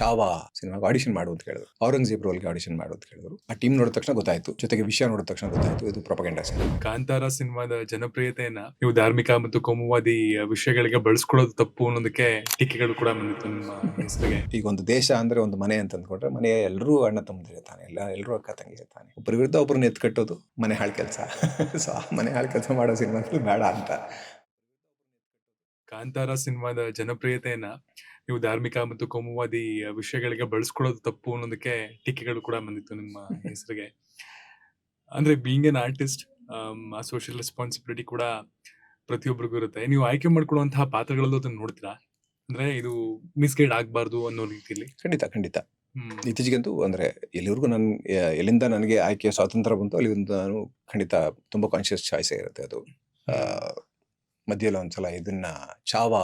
ಚಾವಾ ಸಿನಿಮಾಗೆ ಆಡಿಷನ್ ಮಾಡು ಅಂತ ಹೇಳಿದ್ರು. ಔರಂಗಜೇಬ್ ರೋಲ್ಗೆ ಆಡಿಷನ್ ಮಾಡು ಅಂತ ಹೇಳಿದ್ರು. ಆ ಟೀಮ್ ನೋಡಿದ ತಕ್ಷಣ ಗೊತ್ತಾಯ್ತು, ಜೊತೆಗೆ ವಿಷಯ ನೋಡಿದ ತಕ್ಷಣ ಗೊತ್ತಾಯ್ತು ಇದು ಪ್ರೊಪಗಂಡಾ ಸಿನಿಮಾ. ಕಾಂತಾರ ಸಿನಿಮಾದ ಜನಪ್ರಿಯತೆಯನ್ನ ನೀವು ಧಾರ್ಮಿಕ ಮತ್ತು ಕೋಮುವಾದಿ ವಿಷಯಗಳಿಗೆ ಬಳಸ್ಕೊಳ್ಳೋದು ತಪ್ಪು ಅನ್ನೋದಕ್ಕೆ ಟೀಕೆಗಳು ಕೂಡ ಬಂದಿತ್ತು ನಿಮ್ಮ ಹೆಸರಿಗೆ. ಈಗ ಒಂದು ದೇಶ ಅಂದ್ರೆ ಒಂದು ಮನೆ ಅಂತ ಅಂದ್ಕೊಂಡ್ರೆ ಮನೆಯ ಎಲ್ಲರೂ ಅಣ್ಣ ತಮ್ಮದಿರ್ತಾನೆ, ಎಲ್ಲರೂ ಅಕ್ಕ ತಂಗಿ ಇರ್ತಾನೆ. ಒಬ್ಬರ ವಿರುದ್ಧ ಒಬ್ಬರನ್ನ ಎತ್ಕಟ್ಟೋದು ಮನೆ ಹಾಳು ಕೆಲಸ. ಸೊ ಆ ಮನೆ ಹಾಳು ಕೆಲಸ ಮಾಡೋ ಸಿನಿಮಾದಲ್ಲಿ ಬೇಡ ಅಂತ. ಕಾಂತಾರ ಸಿನಿಮಾದ ಜನಪ್ರಿಯತೆಯನ್ನ ನೀವು ಧಾರ್ಮಿಕ ಮತ್ತು ಕೋಮುವಾದಿ ವಿಷಯಗಳಿಗೆ ಬಳಸ್ಕೊಳ್ಳೋದು ತಪ್ಪು ಅನ್ನೋದಕ್ಕೆ ಟೀಕೆಗಳು ಕೂಡ ಬಂದಿತ್ತು ನಿಮ್ಮ ಹೆಸರಿಗೆ. ಅಂದ್ರೆ ಬೀಯಿಂಗ್ ಎನ್ ಆರ್ಟಿಸ್ಟ್, ಆ ಸೋಷಿಯಲ್ ರೆಸ್ಪಾನ್ಸಿಬಿಲಿಟಿ ಕೂಡ ಪ್ರತಿಯೊಬ್ಬರಿಗೂ ಇರುತ್ತೆ. ನೀವು ಆಯ್ಕೆ ಮಾಡ್ಕೊಳ್ಳುವಂತಹ ಪಾತ್ರಗಳಲ್ಲೂ ಅದನ್ನ ನೋಡ್ತೀರಾ? ಅಂದ್ರೆ ಇದು ಮಿಸ್ಗೈಡ್ ಆಗ್ಬಾರ್ದು ಅನ್ನೋ ರೀತಿಯಲ್ಲಿ. ಖಂಡಿತ ಇತ್ತೀಚೆಗಂತೂ ಅಂದ್ರೆ ಎಲ್ಲಿವರೆಗೂ ಎಲ್ಲಿಂದ ನನಗೆ ಆಯ್ಕೆಯ ಸ್ವಾತಂತ್ರ್ಯ ಬಂತು ಅಲ್ಲಿಂದ ನಾನು ಖಂಡಿತ ತುಂಬಾ ಕಾನ್ಶಿಯಸ್ ಚಾಯ್ಸೇ ಇರುತ್ತೆ ಅದು. ಮಧ್ಯೆಲ್ಲ ಒಂದ್ಸಲ ಇದನ್ನ ಚಾವಾ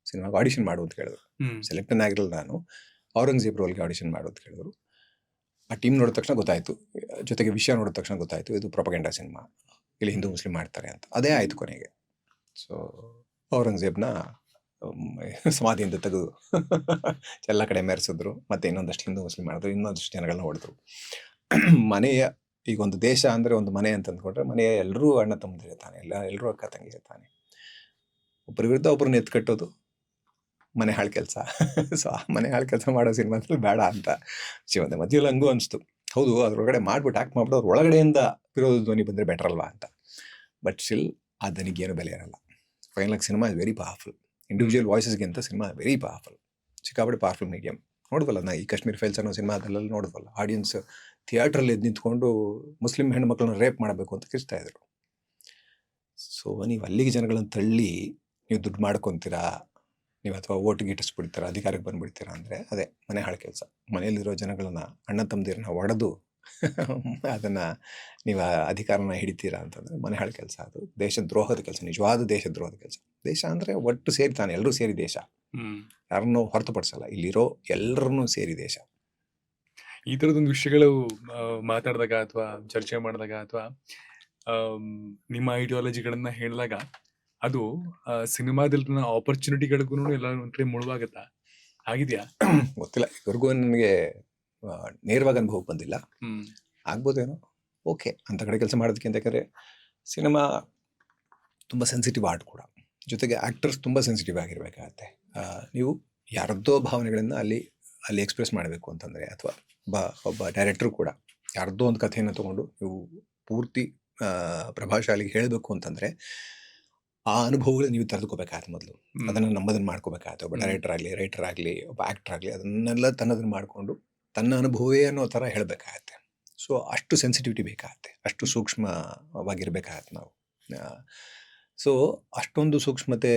ಸಿನಿಮಾಗೆ ಆಡಿಷನ್ ಮಾಡು ಅಂತ ಹೇಳಿದ್ರು. ಸೆಲೆಕ್ಟ್ ಆಗಿರಲಿಲ್ಲ ನಾನು. ಔರಂಗಜೇಬ್ ರೋಲ್ಗೆ ಆಡಿಷನ್ ಮಾಡು ಅಂತ ಹೇಳಿದ್ರು. ಆ ಟೀಮ್ ನೋಡಿದ ತಕ್ಷಣ ಗೊತ್ತಾಯ್ತು, ಜೊತೆಗೆ ವಿಷಯ ನೋಡಿದ ತಕ್ಷಣ ಗೊತ್ತಾಯ್ತು ಇದು ಪ್ರೊಪಗಂಡಾ ಸಿನಿಮಾ, ಇಲ್ಲಿ ಹಿಂದೂ ಮುಸ್ಲಿಂ ಮಾಡ್ತಾರೆ ಅಂತ. ಅದೇ ಆಯ್ತು ಕೊನೆಗೆ. ಸೊ ಔರಂಗಜೇಬ್ನ ಸಮಾಧಿಯಿಂದ ತೆಗೆದು ಎಲ್ಲ ಕಡೆ ಮೆರೆಸಿದ್ರು, ಮತ್ತೆ ಇನ್ನೊಂದಷ್ಟು ಹಿಂದೂ ಮುಸ್ಲಿಂ ಮಾಡಿದ್ರು, ಇನ್ನೊಂದಷ್ಟು ಜನಗಳನ್ನ ಹೊಡೆದ್ರು. ಮನೆಯ ಈಗ ಒಂದು ದೇಶ ಅಂದ್ರೆ ಒಂದು ಮನೆ ಅಂತ ಅಂದ್ಕೊಂಡ್ರೆ ಮನೆಯ ಎಲ್ಲರೂ ಅಣ್ಣ ತಮ್ಮದಿರ್ತಾನೆ, ಎಲ್ಲರೂ ಅಕ್ಕ ತಂಗಿ ಇರ್ತಾನೆ. ಒಬ್ಬರ ವಿರುದ್ಧ ಒಬ್ಬರನ್ನ ಎತ್ಕಟ್ಟೋದು ಮನೆ ಹಾಳು ಕೆಲಸ. ಸೊ ಆ ಮನೆ ಹಾಳು ಕೆಲಸ ಮಾಡೋ ಸಿನಿಮಾದಲ್ಲಿ ಬೇಡ ಅಂತ ಜೀವನದ ಮಧ್ಯದಲ್ಲಿ ಹಂಗೂ ಅನಿಸ್ತು. ಹೌದು, ಅದ್ರೊಳಗಡೆ ಮಾಡ್ಬಿಟ್ಟು ಆಕ್ಟ್ ಮಾಡ್ಬಿಟ್ಟು ಅವ್ರ ಒಳಗಡೆಯಿಂದ ವಿರೋಧ ಧ್ವನಿ ಬಂದರೆ ಬೆಟರ್ ಅಲ್ವಾ ಅಂತ. ಬಟ್ ಸ್ಟಿಲ್ ಆ ಧ್ವನಿಗೇನು ಬೆಲೆ ಇರಲ್ಲ. Final cinema is very powerful. Individual ವಾಯ್ಸಸ್ಗಿಂತ ಸಿನಿಮಾ ವೆರಿ ಪವರ್ಫುಲ್, ಸಿಕ್ಕಾಪಟ್ಟೆ ಪವರ್ಫುಲ್ ಮೀಡಿಯಂ. ನೋಡ್ವಲ್ಲ ನಾ ಈ ಕಾಶ್ಮೀರ್ ಫೈಲ್ಸ್ ಅನ್ನೋ ಸಿನಿಮಾ ಅದೆಲ್ಲ ನೋಡ್ವಲ್ಲ, ಆಡಿಯನ್ಸ್ ಥಿಯೇಟ್ರಲ್ಲಿ ಎದ್ದು ನಿಂತ್ಕೊಂಡು ಮುಸ್ಲಿಂ ಹೆಣ್ಮಕ್ಳನ್ನ ರೇಪ್ ಮಾಡಬೇಕು ಅಂತ ಕಿರ್ಚ್ತಾ ಇದ್ರು. ಸೊ ನೀವು ಅಲ್ಲಿಗೆ ಜನಗಳನ್ನು ತಳ್ಳಿ ನೀವು ದುಡ್ಡು ಮಾಡ್ಕೊತೀರಾ, ನೀವು ಅಥವಾ ಓಟ್ ಗಿಟ್ಟಿಸ್ಬಿಡ್ತೀರಾ, ಅಧಿಕಾರಕ್ಕೆ ಬಂದ್ಬಿಡ್ತೀರಾ ಅಂದರೆ ಅದೇ ಮನೆ ಹಾಳು ಕೆಲಸ. ಮನೆಯಲ್ಲಿರೋ ಜನಗಳನ್ನ ಅಣ್ಣ ತಮ್ಮದಿರನ್ನ ಒಡೆದು ಅದನ್ನು ನೀವು ಅಧಿಕಾರನ ಹಿಡಿತೀರಾ ಅಂತಂದರೆ ಮನೆ ಹಾಳು ಕೆಲಸ. ಅದು ದೇಶದ್ರೋಹದ ಕೆಲಸ, ನಿಜವಾದ ದೇಶದ್ರೋಹದ ಕೆಲಸ. ದೇಶ ಅಂದರೆ ಒಟ್ಟು ಸೇರಿತಾನೆ, ಎಲ್ಲರೂ ಸೇರಿ ದೇಶ, ಯಾರನ್ನೂ ಹೊರತುಪಡಿಸಲ್ಲ, ಇಲ್ಲಿರೋ ಎಲ್ಲರನ್ನೂ ಸೇರಿ ದೇಶ. ಈ ಥರದೊಂದು ವಿಷಯಗಳು ಮಾತಾಡಿದಾಗ ಅಥವಾ ಚರ್ಚೆ ಮಾಡಿದಾಗ ಅಥವಾ ನಿಮ್ಮ ಐಡಿಯಾಲಜಿಗಳನ್ನ ಹೇಳಿದಾಗ ಅದು ಸಿನಿಮಾದಲ್ಲಿನ ಆಪರ್ಚುನಿಟಿಗಳಿಗೂ ಎಲ್ಲ ಒಂದು ಕಡೆ ಮುಳುವಾಗತ್ತಾ? ಆಗಿದೆಯಾ? ಗೊತ್ತಿಲ್ಲ, ಇವ್ರಿಗೂ ನನಗೆ ನೇರವಾಗಿ ಅನುಭವ ಬಂದಿಲ್ಲ. ಆಗ್ಬೋದೇನೋ. ಓಕೆ, ಅಂಥ ಕಡೆ ಕೆಲಸ ಮಾಡೋದಕ್ಕಿಂತ, ಯಾಕಂದರೆ ಸಿನಿಮಾ ತುಂಬ ಸೆನ್ಸಿಟಿವ್ ಆರ್ಟ್ ಕೂಡ, ಜೊತೆಗೆ ಆ್ಯಕ್ಟರ್ಸ್ ತುಂಬ ಸೆನ್ಸಿಟಿವ್ ಆಗಿರಬೇಕಾಗತ್ತೆ. ನೀವು ಯಾರದ್ದೋ ಭಾವನೆಗಳನ್ನು ಅಲ್ಲಿ ಎಕ್ಸ್ಪ್ರೆಸ್ ಮಾಡಬೇಕು ಅಂತಂದರೆ, ಅಥವಾ ಒಬ್ಬ ಡೈರೆಕ್ಟ್ರು ಕೂಡ ಯಾರದ್ದೋ ಒಂದು ಕಥೆಯನ್ನು ತೊಗೊಂಡು ನೀವು ಪೂರ್ತಿ ಪ್ರಭಾವಶಾಲಿಗೆ ಹೇಳಬೇಕು ಅಂತಂದರೆ ಆ ಅನುಭವಗಳು ನೀವು ತೆರೆದುಕೋಬೇಕಾಗತ್ತೆ ಮೊದಲು. ಅದನ್ನು ನಮ್ಮದನ್ನು ಮಾಡ್ಕೋಬೇಕಾಗತ್ತೆ. ಒಬ್ಬ ಡೈರೆಕ್ಟರ್ ಆಗಲಿ, ರೈಟರ್ ಆಗಲಿ, ಒಬ್ಬ ಆ್ಯಕ್ಟರ್ ಆಗಲಿ, ಅದನ್ನೆಲ್ಲ ತನ್ನದನ್ನು ಮಾಡಿಕೊಂಡು ತನ್ನ ಅನುಭವವೇ ಅನ್ನೋ ಥರ ಹೇಳಬೇಕಾಗತ್ತೆ. ಸೊ ಅಷ್ಟು ಸೆನ್ಸಿಟಿವಿಟಿ ಬೇಕಾಗತ್ತೆ, ಅಷ್ಟು ಸೂಕ್ಷ್ಮವಾಗಿರ್ಬೇಕಾಗತ್ತೆ ನಾವು. ಸೊ ಅಷ್ಟೊಂದು ಸೂಕ್ಷ್ಮತೆ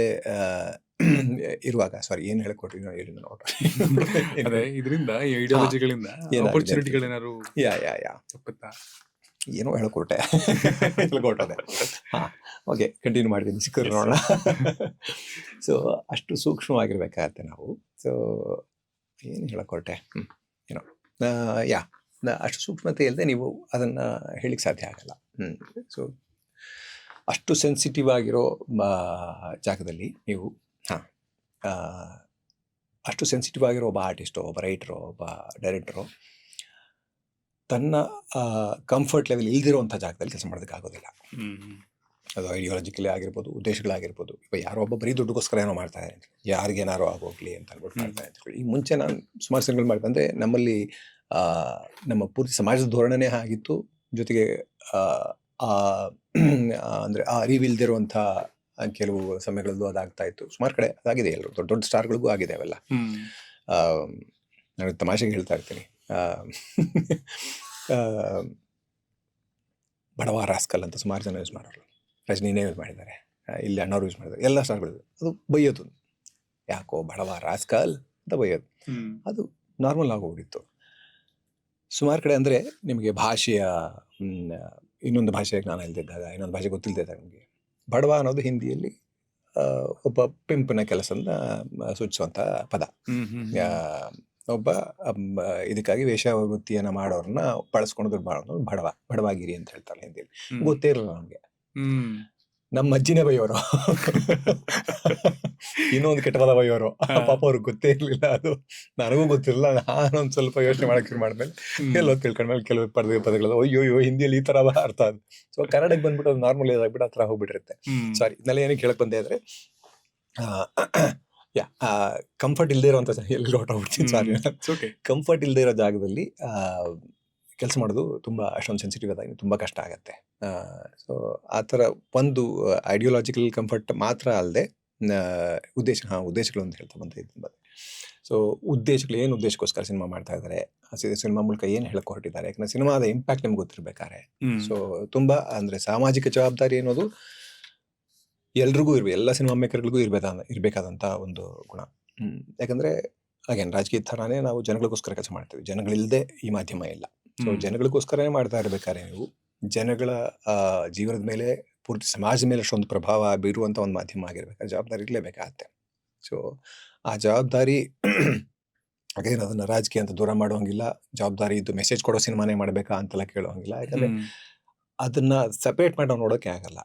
ಇರುವಾಗ, ಸಾರಿ ಏನು ಹೇಳ್ಕೊಟ್ರಿ ಹೇಳಿ ನೋಡ್ರಿ, ಇದರಿಂದ ಐಡಿಯಾಲಜಿಗಳಿಂದ ಆಪರ್ಚುನಿಟಿಗಳೇನಾದ್ರು ತಪ್ಪುತ್ತಾ? ಏನೋ ಹೇಳ್ಕೊಟ್ಟೆ. ಹಾಂ, ಓಕೆ, ಕಂಟಿನ್ಯೂ ಮಾಡ್ತೀನಿ, ಸಿಕ್ಕರು ನೋಡೋಣ. ಸೊ ಅಷ್ಟು ಸೂಕ್ಷ್ಮವಾಗಿರ್ಬೇಕಾಗತ್ತೆ ನಾವು. ಸೊ ಏನು ಹೇಳಕೊಟ್ಟೆ, ಏನೋ ಅಷ್ಟು ಸೂಕ್ಷ್ಮತೆ ಇಲ್ಲದೆ ನೀವು ಅದನ್ನು ಹೇಳಿಕ್ಕೆ ಸಾಧ್ಯ ಆಗಲ್ಲ. ಸೊ ಅಷ್ಟು ಸೆನ್ಸಿಟಿವ್ ಆಗಿರೋ ಜಾಗದಲ್ಲಿ ನೀವು ಅಷ್ಟು ಸೆನ್ಸಿಟಿವ್ ಆಗಿರೋ ಒಬ್ಬ ಆರ್ಟಿಸ್ಟೋ, ಒಬ್ಬ ರೈಟರೋ, ಒಬ್ಬ ಡೈರೆಕ್ಟರೋ ತನ್ನ ಕಂಫರ್ಟ್ ಲೆವೆಲ್ ಇಲ್ದಿರೋವಂಥ ಜಾಗದಲ್ಲಿ ಕೆಲಸ ಮಾಡೋದಕ್ಕಾಗೋದಿಲ್ಲ. ಅದು ಐಡಿಯಾಲಜಿಕಲಿ ಆಗಿರ್ಬೋದು, ಉದ್ದೇಶಗಳಾಗಿರ್ಬೋದು. ಈಗ ಯಾರೋ ಒಬ್ಬ ಬರೀ ದುಡ್ಡುಗೋಸ್ಕರ ಏನೋ ಮಾಡ್ತಾರೆ, ಯಾರಿಗೇನಾರೋ ಆಗೋಗ್ಲಿ ಅಂತ ಅಂದ್ಬಿಟ್ಟು ಮಾಡ್ತಾರೆ ಅಂತ ಹೇಳಿ. ಈ ಮುಂಚೆ ನಾನು ಸುಮಾರು ಸಿನಿಮಾಗಳು ಮಾಡ್ಬಂದರೆ ನಮ್ಮಲ್ಲಿ ನಮ್ಮ ಪೂರ್ತಿ ಸಮಾಜದ ಧೋರಣೆನೇ ಆಗಿತ್ತು. ಜೊತೆಗೆ ಅಂದರೆ ಆ ಅರಿವಿಲ್ದಿರುವಂಥ ಕೆಲವು ಸಮಯಗಳಲ್ಲೂ ಅದಾಗ್ತಾ ಇತ್ತು. ಸುಮಾರು ಕಡೆ ಅದಾಗಿದೆ, ಎಲ್ಲರೂ ದೊಡ್ಡ ದೊಡ್ಡ ಸ್ಟಾರ್ಗಳಿಗೂ ಆಗಿದೆ ಅವೆಲ್ಲ. ನಾನು ತಮಾಷೆಗೆ ಹೇಳ್ತಾ ಇರ್ತೀನಿ, ಬಡವ ರಾಸ್ಕಲ್ ಅಂತ ಸುಮಾರು ಜನ ಯೂಸ್ ಮಾಡೋರು. ರಜನಿನೇ ಯೂಸ್ ಮಾಡಿದ್ದಾರೆ, ಇಲ್ಲಿ ಅಣ್ಣವ್ರು ಯೂಸ್ ಮಾಡಿದ್ದಾರೆ, ಎಲ್ಲ ಸ್ಟಾರ್ಗಳು. ಅದು ಬೈಯೋದು, ಯಾಕೋ ಬಡವ ರಾಸ್ಕಲ್ ಅಂತ ಬೈಯೋದು. ಅದು ನಾರ್ಮಲ್ ಆಗೋಗಿತ್ತು ಸುಮಾರು ಕಡೆ. ಅಂದರೆ ನಿಮಗೆ ಭಾಷೆಯ ಇನ್ನೊಂದು ಭಾಷೆ ಜ್ಞಾನ ಇಲ್ದಿದ್ದಾಗ, ಇನ್ನೊಂದು ಭಾಷೆ ಗೊತ್ತಿಲ್ಲದಿದ್ದಾಗ ನಿಮಗೆ ಬಡವ ಅನ್ನೋದು ಹಿಂದಿಯಲ್ಲಿ ಒಬ್ಬ ಪಿಂಪನ ಕೆಲಸನ ಸೂಚಿಸುವಂಥ ಪದ. ಒಬ್ಬ ಇದಕ್ಕಾಗಿ ವೇಷವೃತ್ತಿಯನ್ನು ಮಾಡೋರನ್ನ ಬಳಸ್ಕೊಂಡು ದುಡ್ಡು ಮಾಡೋದು ಬಡವಾಗಿರಿ ಅಂತ ಹೇಳ್ತಾರೆ ಹಿಂದಿಯಲ್ಲಿ. ಗೊತ್ತೇ ಇರಲ್ಲ ನಮಗೆ. ನಮ್ಮ ಅಜ್ಜಿನೇ ಬೈಯೋರು. ಇನ್ನೊಂದು ಕೆಟ್ಟವಾದ ಬೈಯೋರು. ಪಾಪ ಅವ್ರಿಗೆ ಗೊತ್ತೇ ಇರ್ಲಿಲ್ಲ ಅದು, ನನಗೂ ಗೊತ್ತಿರಲಿಲ್ಲ. ನಾನೊಂದ್ ಸ್ವಲ್ಪ ಯೋಚನೆ ಮಾಡಕ್ ಶುರು ಮಾಡ್ಮೇಲೆ ಎಲ್ಲೋ ತಿಳ್ಕೊಂಡ್ಮೇಲೆ ಕೆಲವು ಪದಗಳು ಅಯ್ಯೋ ಹಿಂದಿಯಲ್ಲಿ ಈ ತರ ಅರ್ಥ ಅದು. ಸೊ ಕನ್ನಡಕ್ಕೆ ಬಂದ್ಬಿಟ್ಟು ಅದು ನಾರ್ಮಲ್ ಇದಾಗ್ಬಿಟ್ಟು ಆ ತರ ಹೋಗ್ಬಿಟ್ಟಿರುತ್ತೆ. ಸಾರಿ, ಇದನ್ನೆಲ್ಲ ಏನಕ್ಕೆ ಹೇಳಕ್ ಬಂದೆ ಅಂದ್ರೆ, ಕಂಫರ್ಟ್ ಇಲ್ದೇ ಇರೋಂಥ ಎಲ್ಲಿ ಹೊರಟೋಗ್ಬಿಡ್ತೀನಿ. ಸಾರಿ, ಕಂಫರ್ಟ್ ಇಲ್ದೇ ಇರೋ ಜಾಗದಲ್ಲಿ ಕೆಲಸ ಮಾಡೋದು ತುಂಬಾ ಅಷ್ಟೊಂದು ಸೆನ್ಸಿಟಿವ್ ಆದಾಗ ತುಂಬಾ ಕಷ್ಟ ಆಗತ್ತೆ. ಸೊ ಆ ಥರ ಒಂದು ಐಡಿಯಾಲಜಿಕಲ್ ಕಂಫರ್ಟ್ ಮಾತ್ರ ಅಲ್ಲದೆ ಉದ್ದೇಶಗಳು ಅಂತ ಹೇಳ್ತಾ ಬಂದಿದ್ದು. ಸೊ ಉದ್ದೇಶಗಳು, ಏನು ಉದ್ದೇಶಕ್ಕೋಸ್ಕರ ಸಿನಿಮಾ ಮಾಡ್ತಾ ಇದ್ದಾರೆ, ಸಿನಿಮಾ ಮೂಲಕ ಏನು ಹೇಳಕ್ ಹೊರಟಿದ್ದಾರೆ, ಯಾಕಂದ್ರೆ ಸಿನಿಮಾದ ಇಂಪ್ಯಾಕ್ಟ್ ನಿಮ್ಗೆ ಗೊತ್ತಿರ್ಬೇಕಾರೆ. ಸೊ ತುಂಬಾ ಅಂದ್ರೆ ಸಾಮಾಜಿಕ ಜವಾಬ್ದಾರಿ ಅನ್ನೋದು ಎಲ್ರಿಗೂ ಎಲ್ಲ ಸಿನಿಮಾ ಮೇಕರ್ಗಳಿಗೂ ಇರ್ಬೇಕಾದಂತ ಒಂದು ಗುಣ. ಯಾಕಂದ್ರೆ ಅಗೇನ್ ರಾಜಕೀಯ ಥರಾನೇ ನಾವು ಜನಗಳಿಗೋಸ್ಕರ ಕೆಲಸ ಮಾಡ್ತೀವಿ, ಜನಗಳಿಲ್ಲದೆ ಈ ಮಾಧ್ಯಮ ಇಲ್ಲ. ಸೊ ಜನಗಳಿಗೋಸ್ಕರನೇ ಮಾಡ್ತಾ ಇರ್ಬೇಕಾದ್ರೆ ನೀವು ಜನಗಳ ಜೀವನದ ಮೇಲೆ, ಪೂರ್ತಿ ಸಮಾಜದ ಮೇಲೆ ಅಷ್ಟೊಂದು ಪ್ರಭಾವ ಬೀರುವಂತ ಒಂದು ಮಾಧ್ಯಮ ಆಗಿರ್ಬೇಕಾದ್ರೆ ಜವಾಬ್ದಾರಿ ಇರಲೇಬೇಕಾಗತ್ತೆ. ಸೊ ಆ ಜವಾಬ್ದಾರಿ ಅಗೇನ್ ಅದನ್ನ ರಾಜಕೀಯ ಅಂತ ದೂರ ಮಾಡುವಂಗಿಲ್ಲ, ಜವಾಬ್ದಾರಿ ಇದು ಮೆಸೇಜ್ ಕೊಡೋ ಸಿನಿಮಾನೇ ಮಾಡ್ಬೇಕಾ ಅಂತೆಲ್ಲ ಕೇಳುವಂಗಿಲ್ಲ. ಯಾಕಂದ್ರೆ ಅದನ್ನ ಸಪರೇಟ್ ಮಾಡಿ ನಾವು ನೋಡೋಕೆ ಆಗಲ್ಲ.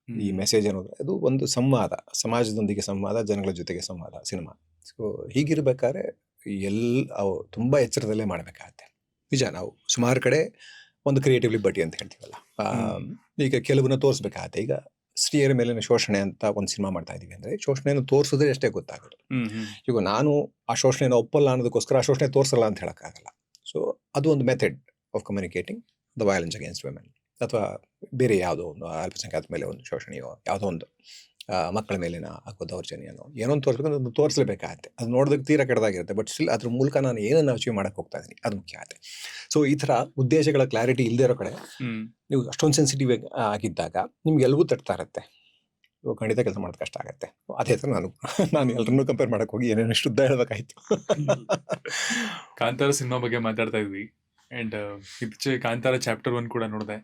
ಈ ಮೆಸೇಜ್ ಅನ್ನೋದು ಅದು ಒಂದು ಸಂವಾದ, ಸಮಾಜದೊಂದಿಗೆ ಸಂವಾದ, ಜನಗಳ ಜೊತೆಗೆ ಸಂವಾದ ಸಿನಿಮಾ. ಸೊ ಹೀಗಿರ್ಬೇಕಾದ್ರೆ ಅವು ತುಂಬಾ ಎಚ್ಚರದಲ್ಲೇ ಮಾಡ್ಬೇಕಾಗತ್ತೆ. ನಿಜ, ನಾವು ಸುಮಾರು ಕಡೆ ಒಂದು ಕ್ರಿಯೇಟಿವ್ ಲಿಬರ್ಟಿ ಅಂತ ಹೇಳ್ತೀವಲ್ಲ, ಈಗ ಕೆಲವನ್ನ ತೋರಿಸ್ಬೇಕಾಗತ್ತೆ. ಈಗ ಸ್ತ್ರೀಯರ ಮೇಲಿನ ಶೋಷಣೆ ಅಂತ ಒಂದು ಸಿನಿಮಾ ಮಾಡ್ತಾ ಇದೀವಿ ಅಂದ್ರೆ, ಶೋಷಣೆಯನ್ನು ತೋರಿಸಿದ್ರೆ ಅಷ್ಟೇ ಗೊತ್ತಾಗೋದು. ಈಗ ನಾನು ಆ ಶೋಷಣೆಯನ್ನು ಒಪ್ಪಲ್ಲ ಅನ್ನೋದಕ್ಕೋಸ್ಕರ ಆ ಶೋಷಣೆ ತೋರಿಸಲ್ಲ ಅಂತ ಹೇಳಕ್ಕಾಗಲ್ಲ. ಸೊ ಅದು ಒಂದು method of communicating the violence against women, ಅಥವಾ ಬೇರೆ ಯಾವುದೋ ಒಂದು ಅಲ್ಪಸಂಖ್ಯಾತ ಮೇಲೆ ಒಂದು ಶೋಷಣೆಯೋ, ಯಾವುದೋ ಒಂದು ಮಕ್ಕಳ ಮೇಲಿನ ಹಾಕೋ ದೌರ್ಜನ್ಯನೋ ಏನೋ ಒಂದು ತೋರಿಸ್ಬೇಕು, ಅದನ್ನು ತೋರಿಸಲೇಬೇಕಾಗತ್ತೆ. ಅದು ನೋಡೋದಕ್ಕೆ ತೀರಾ ಕೆಟ್ಟದಾಗಿರುತ್ತೆ, ಬಟ್ ಸ್ಟಿಲ್ ಅದ್ರ ಮೂಲಕ ನಾನು ಏನನ್ನು ಅಚೀವ್ ಮಾಡಕ್ಕೆ ಹೋಗ್ತಾ ಇದ್ದೀನಿ ಅದು ಮುಖ್ಯ ಆಗುತ್ತೆ. ಸೊ ಈ ಥರ ಉದ್ದೇಶಗಳ ಕ್ಲಾರಿಟಿ ಇಲ್ಲದೆ ಇರೋ ಕಡೆ ನೀವು ಅಷ್ಟೊಂದು ಸೆನ್ಸಿಟಿವ್ ಆಗಿದ್ದಾಗ ನಿಮ್ಗೆ ಎಲ್ಲವೂ ತಟ್ತಾ ಇರುತ್ತೆ, ಖಂಡಿತ ಕೆಲಸ ಮಾಡೋದು ಕಷ್ಟ ಆಗುತ್ತೆ. ಅದೇ ಥರ ನಾನು ಎಲ್ಲರನ್ನೂ ಕಂಪೇರ್ ಮಾಡಕ್ಕೆ ಹೋಗಿ ಏನೇನು ಶುದ್ಧ ಹೇಳ್ಬೇಕಾಯ್ತು. ಕಾಂತಾರ ಸಿನಿಮಾ ಬಗ್ಗೆ ಮಾತಾಡ್ತಾ ಇದ್ವಿ, ಅಂಡ್ ಇತ್ತೀಚೆಗೆ ಕಾಂತಾರ ಚಾಪ್ಟರ್ 1 ಕೂಡ ನೋಡಿದೆ.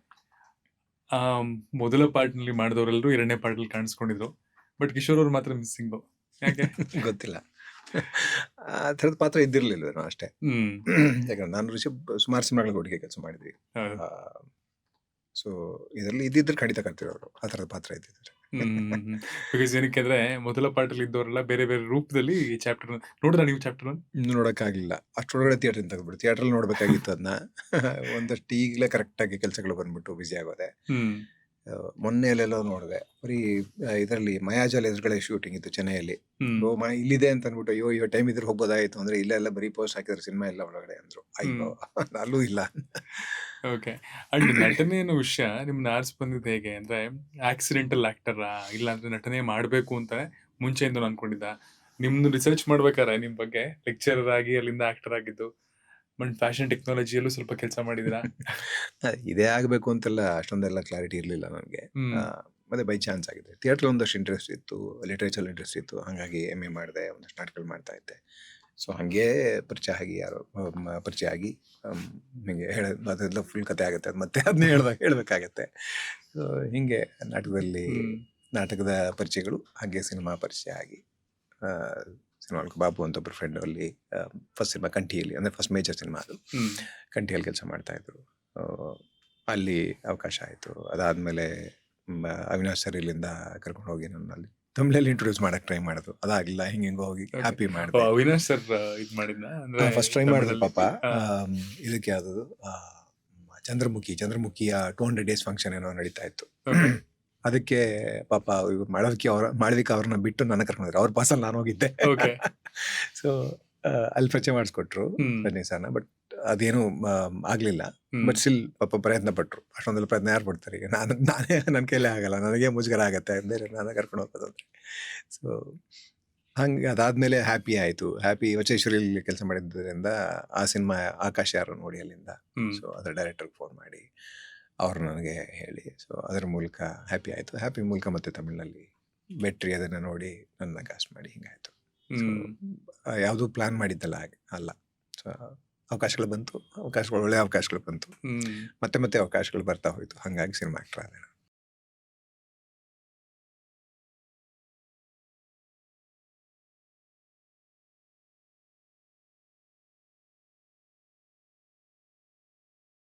ಮೊದಲ ಪಾರ್ಟ್ ನಲ್ಲಿ ಮಾಡಿದವರೆಲ್ಲರೂ ಎರಡನೇ ಪಾರ್ಟ್ ಅಲ್ಲಿ ಕಾಣಿಸ್ಕೊಂಡಿದ್ರು, ಬಟ್ ಕಿಶೋರ್ ಅವ್ರು ಮಾತ್ರ ಮಿಸ್ಸಿಂಗ್. ಯಾಕೆ ಗೊತ್ತಿಲ್ಲ, ಆ ಥರದ ಪಾತ್ರ ಇದ್ದಿರ್ಲಿಲ್ಲ ಅಷ್ಟೇ. ಯಾಕಂದ್ರೆ ನಾನು ರಿಷಬ್ ಸುಮಾರು ಸಿನಿಮಾಗಳಿಗೆ ಒಟ್ಟಿಗೆ ಕೆಲಸ ಮಾಡಿದ್ವಿ. ಸೊ ಇದರಲ್ಲಿ ಇದ್ದಿದ್ರೆ ಖಂಡಿತ ಕರ್ತಿರೋರು, ಆ ಥರದ ಪಾತ್ರ ಇದ್ದಿದ್ರೆ. ಬಿಕಾಸ್ ಏನಕ್ಕೆ ಅಂದ್ರೆ ಮೊದಲ ಪಾರ್ಟ್ ಅಲ್ಲಿ ಇದ್ದವರೆಲ್ಲ ಬೇರೆ ಬೇರೆ ರೂಪದಲ್ಲಿ ಈ ಚಾಪ್ಟರ್ ನೋಡಿದ್ರ ನೀವು? ಚಾಪ್ಟರ್ ನೋಡಕ್ಕಾಗಿಲ್ಲ, ಅಷ್ಟೊಳಗಡೆ ಥಿಯೇಟರ್ ತೆಗೆದ್ಬಿಟ್ಟು ಥಿಯೇಟರ್ ನೋಡ್ಬೇಕಾಗಿತ್ತು ಅದನ್ನ. ಒಂದಷ್ಟು ಈಗಲೇ ಕರೆಕ್ಟ್ ಆಗಿ ಕೆಲಸಗಳು ಬಂದ್ಬಿಟ್ಟು ಬಿಸಿ ಆಗೋದೆ. ಮೊನ್ನೆ ಎಲ್ಲೆಲ್ಲೋ ನೋಡಿದೆ, ಬರೀ ಇದರಲ್ಲಿ ಮಯಾಜಾಲ್ ಎದುರುಗಡೆ ಶೂಟಿಂಗ್ ಇತ್ತು ಚೆನ್ನೈಯಲ್ಲಿ. ಇಲ್ಲಿದೆ ಅಂತ ಅಂದ್ಬಿಟ್ಟು ಅಯ್ಯೋ ಟೈಮ್ ಇದ್ರೆ ಹೋಗ್ಬೋದಾಯ್ತು ಅಂದ್ರೆ, ಇಲ್ಲೆಲ್ಲ ಬರೀ ಪೋಸ್ಟ್ ಹಾಕಿದ್ರೆ ಸಿನಿಮಾ ಎಲ್ಲ ಒಳಗಡೆ ಅಂದ್ರು. ಅಯ್ಯೋ ಅಲ್ಲೂ ಇಲ್ಲ. ಓಕೆ. ಅಂಡ್ ನಟನೆ ಅನ್ನೋ ವಿಷಯ ನಿಮ್ನ ಆರ್ಸ್ ಬಂದಿದ್ದು ಹೇಗೆ ಅಂದ್ರೆ, ಆಕ್ಸಿಡೆಂಟಲ್ ಆಕ್ಟರ್ ಇಲ್ಲ ಅಂದ್ರೆ ನಟನೆ ಮಾಡ್ಬೇಕು ಅಂತ ಮುಂಚೆಯಿಂದ ಅನ್ಕೊಂಡಿದ್ದ? ನಿಮ್ದು ರಿಸರ್ಚ್ ಮಾಡ್ಬೇಕಾರೆ ನಿಮ್ ಬಗ್ಗೆ ಲೆಕ್ಚರರ್ ಆಗಿ ಅಲ್ಲಿಂದ ಆಕ್ಟರ್ ಆಗಿದ್ದು, ಬಟ್ ಫ್ಯಾಷನ್ ಟೆಕ್ನಾಲಜಿಯಲ್ಲೂ ಸ್ವಲ್ಪ ಕೆಲಸ ಮಾಡಿದಿರಾ? ಇದೇ ಆಗ್ಬೇಕು ಅಂತೆಲ್ಲ ಅಷ್ಟೊಂದೆಲ್ಲ ಕ್ಲಾರಿಟಿ ಇರ್ಲಿಲ್ಲ ನನಗೆ. ಮತ್ತೆ ಬೈ ಚಾನ್ಸ್ ಆಗಿದೆ. ಥಿಯೇಟರ್ ಒಂದಷ್ಟು ಇಂಟ್ರೆಸ್ಟ್ ಇತ್ತು, ಲಿಟ್ರೇಚರ್ ಇಂಟ್ರೆಸ್ಟ್ ಇತ್ತು, ಹಾಗಾಗಿ MA ಮಾಡಿದೆ, ಒಂದಷ್ಟು ನಾಟಕಗಳು ಮಾಡ್ತಾ ಇದ್ದೆ. ಸೊ ಹಂಗೆ ಪರಿಚಯ ಆಗಿ ಹಿಂಗೆ ಅದೆಲ್ಲ ಫುಲ್ ಕತೆ ಆಗುತ್ತೆ, ಅದು ಮತ್ತೆ ಅದನ್ನೇ ಹೇಳ್ಬೇಕಾಗತ್ತೆ. ಸೊ ಹಿಂಗೆ ನಾಟಕದ ಪರಿಚಯಗಳು, ಹಾಗೆ ಸಿನಿಮಾ ಪರಿಚಯ ಆಗಿ ಸಿನಿಮಾ ಬಾಬು ಅಂತ ಒಬ್ಬರು ಫ್ರೆಂಡ್ ಅಲ್ಲಿ ಫಸ್ಟ್ ಸಿನಿಮಾ ಕಂಠಿಯಲ್ಲಿ, ಅಂದ್ರೆ ಫಸ್ಟ್ ಮೇಜರ್ ಸಿನಿಮಾ ಅದು, ಕಂಠಿಯಲ್ಲಿ ಕೆಲಸ ಮಾಡ್ತಾ ಇದ್ರು. ಅಲ್ಲಿ ಅವಕಾಶ ಆಯಿತು. ಅದಾದ್ಮೇಲೆ ಅವಿನಾಶ್ ಸರ್ ಇಲ್ಲಿಂದ ಕರ್ಕೊಂಡು ಹೋಗಿ ನನ್ನ ಅಲ್ಲಿ ತಮಿಳಲ್ಲಿ ಇಂಟ್ರೊಡ್ಯೂಸ್ ಮಾಡಕ್ ಟ್ರೈ ಮಾಡಿದ್ರು, ಅದಾಗಿಲ್ಲ. ಹಿಂಗೆ ಹೋಗಿ ಹ್ಯಾಪಿ ಮಾಡಿದೆ. ಅವಿನಾಶ್ ಸರ್ ಇದ್ ಫಸ್ಟ್ ಟ್ರೈ ಮಾಡಿದ್ರು ಪಾಪ. ಇದಕ್ಕೆ ಯಾವ್ದು ಚಂದ್ರಮುಖಿಯ 200 days ಫಂಕ್ಷನ್ ಏನೋ ನಡೀತಾ ಇತ್ತು. ಅದಕ್ಕೆ ಪಾಪ ಮಾಳವಿಕ ಅವ್ರನ್ನ ಬಿಟ್ಟು ನನ್ನ ಕರ್ಕೊಂಡಿದ್ರು. ಅವ್ರ ಪಾಸಲ್ಲಿ ನಾನು ಹೋಗಿದ್ದೆ. ಸೊ ಅಲ್ಲಿ ಪರಿಚಯ ಮಾಡಿಸ್ಕೊಟ್ರು ರಜನಿ ಸರ್ನ. ಬಟ್ ಅದೇನು ಆಗ್ಲಿಲ್ಲ. ಬಟ್ ಸ್ಟಿಲ್ ಪಾಪ ಪ್ರಯತ್ನ ಪಟ್ರು. ಅಷ್ಟೊಂದೆಲ್ಲ ಪ್ರಯತ್ನ ಯಾರು ಪಡ್ತಾರೆ? ಈಗ ನಾನೇ ನನ್ನ ಕೈಲೇ ಆಗಲ್ಲ, ನನಗೆ ಮುಜುಗರ ಆಗತ್ತೆ ಬೇರೆ ನಾನು ಕರ್ಕೊಂಡು ಹೋಗೋದಂದ್ರೆ. ಸೊ ಹಂಗೆ ಅದಾದ್ಮೇಲೆ ಹ್ಯಾಪಿ ಆಯ್ತು. ಹ್ಯಾಪಿ ವಚೇಶ್ವರಿಯಲ್ಲಿ ಕೆಲಸ ಮಾಡಿದ್ದರಿಂದ ಆ ಸಿನಿಮಾ ಆಕಾಶ ಯಾರು ನೋಡಿ ಅಲ್ಲಿಂದ. ಸೊ ಅದರ ಡೈರೆಕ್ಟರ್ಗೆ ಫೋನ್ ಮಾಡಿ ಅವ್ರು ನನಗೆ ಹೇಳಿ, ಸೊ ಅದರ ಮೂಲಕ ಹ್ಯಾಪಿ ಆಯ್ತು. ಹ್ಯಾಪಿ ಮೂಲಕ ಮತ್ತೆ ತಮಿಳಿನಲ್ಲಿ ಬೆಟ್ರಿ ಅದನ್ನ ನೋಡಿ ನನ್ನ ಕಾಸ್ಟ್ ಮಾಡಿ ಹಿಂಗಾಯ್ತು. ಯಾವುದು ಪ್ಲಾನ್ ಮಾಡಿದ್ದಲ್ಲ ಅಲ್ಲ. ಸೊ ಅವಕಾಶಗಳು ಬಂತು, ಒಳ್ಳೆ ಅವಕಾಶಗಳು ಬಂತು, ಮತ್ತೆ ಅವಕಾಶಗಳು ಬರ್ತಾ ಹೋಯ್ತು. ಹಂಗಾಗಿ ಸಿನಿಮಾ ಆಕ್ಟರ್ ಆದೆ.